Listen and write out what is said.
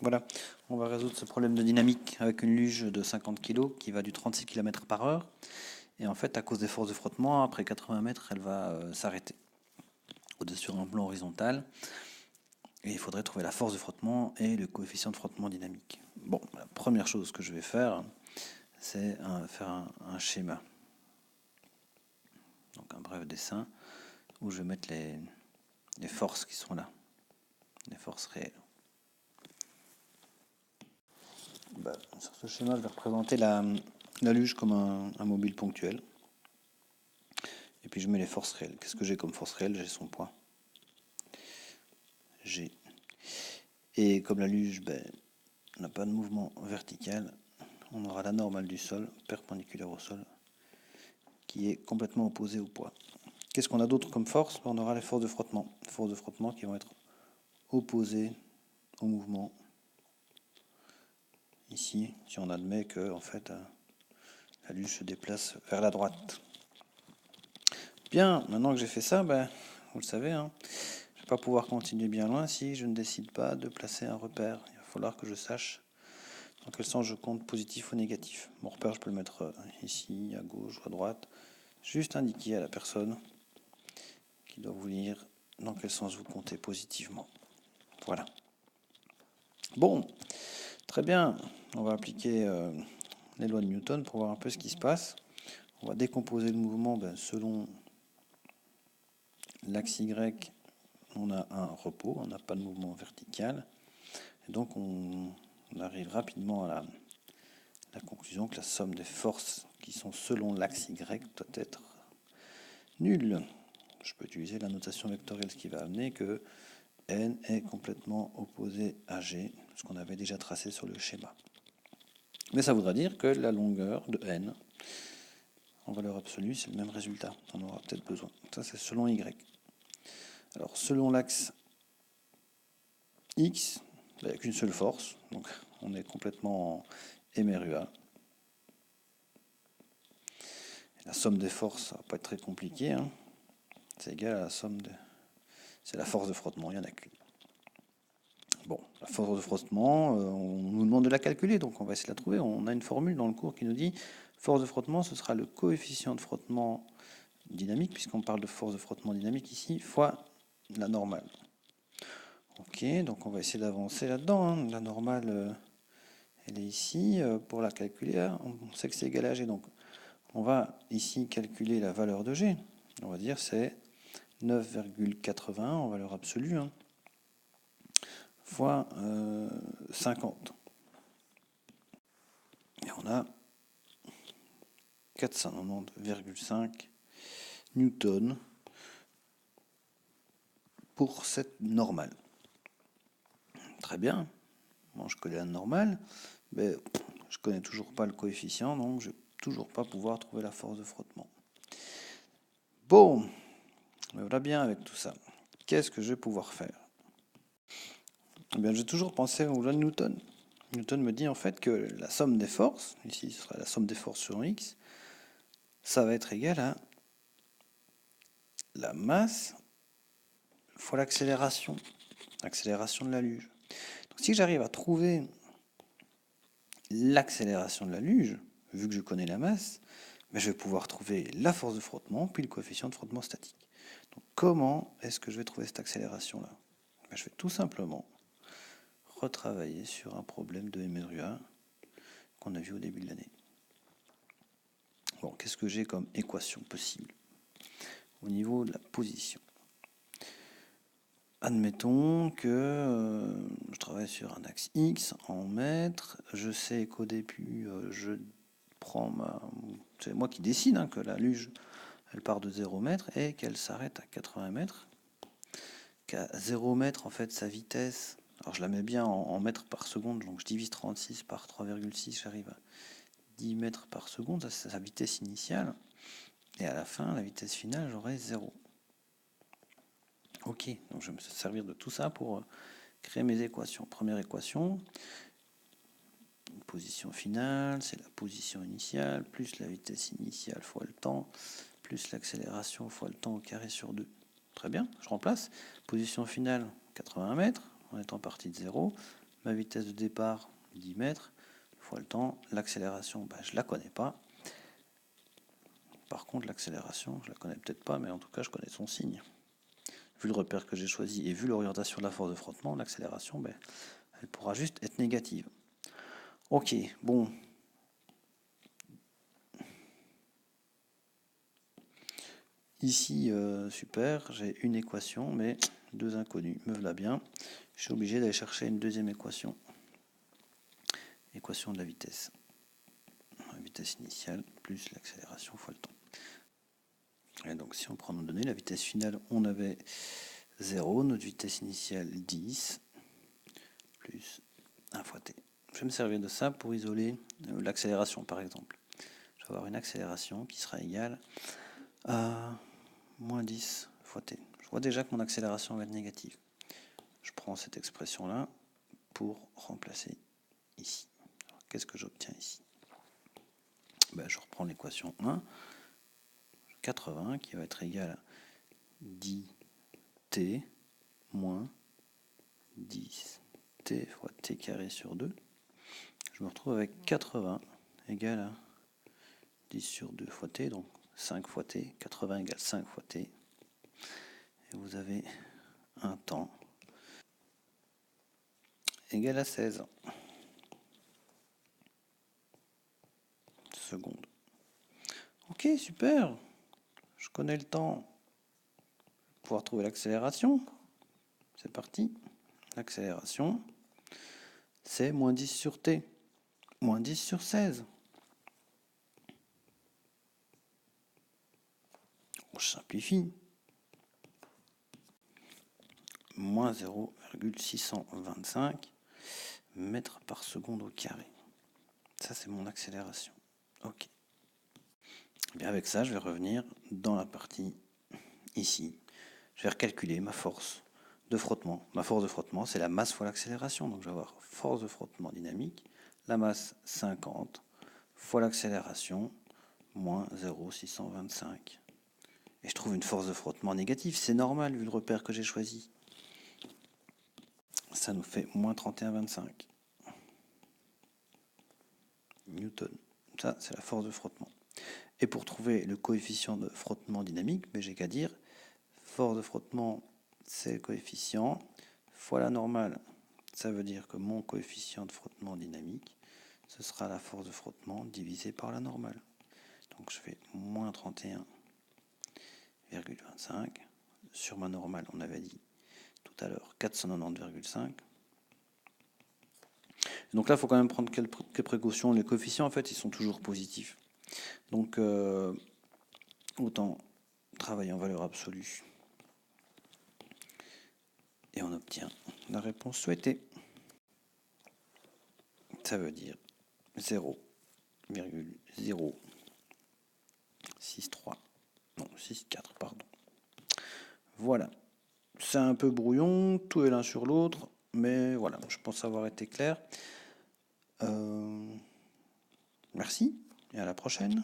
Voilà, on va résoudre ce problème de dynamique avec une luge de 50 kg qui va du 36 km par heure. Et en fait, à cause des forces de frottement, après 80 mètres, elle va s'arrêter au-dessus d'un plan horizontal. Et il faudrait trouver la force de frottement et le coefficient de frottement dynamique. Bon, la première chose que je vais faire, c'est faire un schéma. Donc un bref dessin où je vais mettre les forces qui sont là, les forces réelles. Sur ce schéma, je vais représenter la luge comme un mobile ponctuel. Et puis je mets les forces réelles. Qu'est-ce que j'ai comme force réelle? J'ai son poids. G. Et comme la luge n'a pas de mouvement vertical, on aura la normale du sol, perpendiculaire au sol, qui est complètement opposée au poids. Qu'est-ce qu'on a d'autre comme force? On aura les forces de frottement. Les forces de frottement qui vont être opposées au mouvement. Ici, si on admet que en fait, la luge se déplace vers la droite. Bien, maintenant que j'ai fait ça, vous le savez, hein, je ne vais pas pouvoir continuer bien loin si je ne décide pas de placer un repère. Il va falloir que je sache dans quel sens je compte positif ou négatif. Mon repère, je peux le mettre ici, à gauche ou à droite. Juste indiquer à la personne qui doit vous lire dans quel sens vous comptez positivement. Voilà. Bon, très bien. On va appliquer les lois de Newton pour voir un peu ce qui se passe. On va décomposer le mouvement selon l'axe Y. On a un repos, on n'a pas de mouvement vertical. Et donc on arrive rapidement à la conclusion que la somme des forces qui sont selon l'axe Y doit être nulle. Je peux utiliser la notation vectorielle, ce qui va amener que N est complètement opposé à G, ce qu'on avait déjà tracé sur le schéma. Mais ça voudra dire que la longueur de N, en valeur absolue, c'est le même résultat. On aura peut-être besoin. Ça, c'est selon Y. Alors, selon l'axe X, il n'y a qu'une seule force. Donc, on est complètement en MRUA. La somme des forces, ça ne va pas être très compliqué. Hein. C'est égal à la somme de... C'est la force de frottement, il n'y en a qu'une. Bon, la force de frottement, on nous demande de la calculer, donc on va essayer de la trouver. On a une formule dans le cours qui nous dit force de frottement, ce sera le coefficient de frottement dynamique, puisqu'on parle de force de frottement dynamique ici, fois la normale. Ok, donc on va essayer d'avancer là-dedans. Hein. La normale, elle est ici. Pour la calculer, on sait que c'est égal à G, donc on va ici calculer la valeur de G. On va dire c'est 9,81 en valeur absolue, hein, fois 50. Et on a 490,5 newtons pour cette normale. Très bien. Bon, je connais la normale, mais je connais toujours pas le coefficient, donc je vais toujours pas pouvoir trouver la force de frottement. Bon, me voilà bien avec tout ça. Qu'est-ce que je vais pouvoir faire? Eh bien, j'ai toujours pensé aux lois de Newton. Newton me dit en fait que la somme des forces, ici ce sera la somme des forces sur x, ça va être égal à la masse fois l'accélération, l'accélération de la luge. Donc si j'arrive à trouver l'accélération de la luge, vu que je connais la masse, je vais pouvoir trouver la force de frottement, puis le coefficient de frottement statique. Donc comment est-ce que je vais trouver cette accélération-là? Je vais tout simplement retravailler sur un problème de MRUA qu'on a vu au début de l'année. Bon, qu'est-ce que j'ai comme équation possible au niveau de la position? Admettons que je travaille sur un axe X en mètres. Je sais qu'au début, je prends c'est moi qui décide que la luge, elle part de 0 mètre et qu'elle s'arrête à 80 mètres. Qu'à 0 mètre, en fait, sa vitesse, alors je la mets bien en mètres par seconde, donc je divise 36 par 3,6, j'arrive à 10 mètres par seconde, ça c'est sa vitesse initiale. Et à la fin, la vitesse finale, j'aurai 0. Ok, donc je vais me servir de tout ça pour créer mes équations. Première équation, position finale, c'est la position initiale, plus la vitesse initiale fois le temps, plus l'accélération fois le temps au carré sur 2. Très bien, je remplace. Position finale, 80 mètres, en étant parti de 0. Ma vitesse de départ, 10 mètres, fois le temps. L'accélération, je ne la connais pas. Par contre, l'accélération, je la connais peut-être pas, mais en tout cas, je connais son signe. Vu le repère que j'ai choisi et vu l'orientation de la force de frottement, l'accélération, elle pourra juste être négative. Ok, bon. Ici, super, j'ai une équation, mais deux inconnus, me voilà bien. Je suis obligé d'aller chercher une deuxième équation. Équation de la vitesse. La vitesse initiale plus l'accélération fois le temps. Et donc si on prend nos données, la vitesse finale, on avait 0, notre vitesse initiale 10, plus 1 fois t. Je vais me servir de ça pour isoler l'accélération par exemple. Je vais avoir une accélération qui sera égale à moins 10 fois t. Je vois déjà que mon accélération va être négative. Je prends cette expression-là pour remplacer ici. Qu'est-ce que j'obtiens ici? Je reprends l'équation 1, 80 qui va être égal à 10t moins 10t fois t carré sur 2. Je me retrouve avec 80 égale à 10 sur 2 fois t, donc 5 fois t, 80 égale 5 fois t. Et vous avez un temps égal à 16 secondes. Ok, super. Je connais le temps. Je vais pouvoir trouver l'accélération. C'est parti. L'accélération, c'est moins 10 sur t. Moins 10 sur 16. Je simplifie. Moins 0,625 mètres par seconde au carré. Ça, c'est mon accélération. Ok. Bien, avec ça, je vais revenir dans la partie ici. Je vais recalculer ma force de frottement. Ma force de frottement, c'est la masse fois l'accélération. Donc, je vais avoir force de frottement dynamique, la masse 50 fois l'accélération, moins 0,625. Et je trouve une force de frottement négative. C'est normal vu le repère que j'ai choisi. Ça nous fait moins 31,25 newton. Ça, c'est la force de frottement. Et pour trouver le coefficient de frottement dynamique, j'ai qu'à dire force de frottement, c'est le coefficient, fois la normale. Ça veut dire que mon coefficient de frottement dynamique, ce sera la force de frottement divisé par la normale. Donc je fais moins 31,25. Sur ma normale, on avait dit tout à l'heure 490,5. Donc là, il faut quand même prendre quelques précautions. Les coefficients, en fait, ils sont toujours positifs. Donc, autant travailler en valeur absolue. Et on obtient la réponse souhaitée. Ça veut dire 0,063. Non, 64, pardon. Voilà. C'est un peu brouillon, tout est l'un sur l'autre, mais voilà, je pense avoir été clair. Merci et à la prochaine.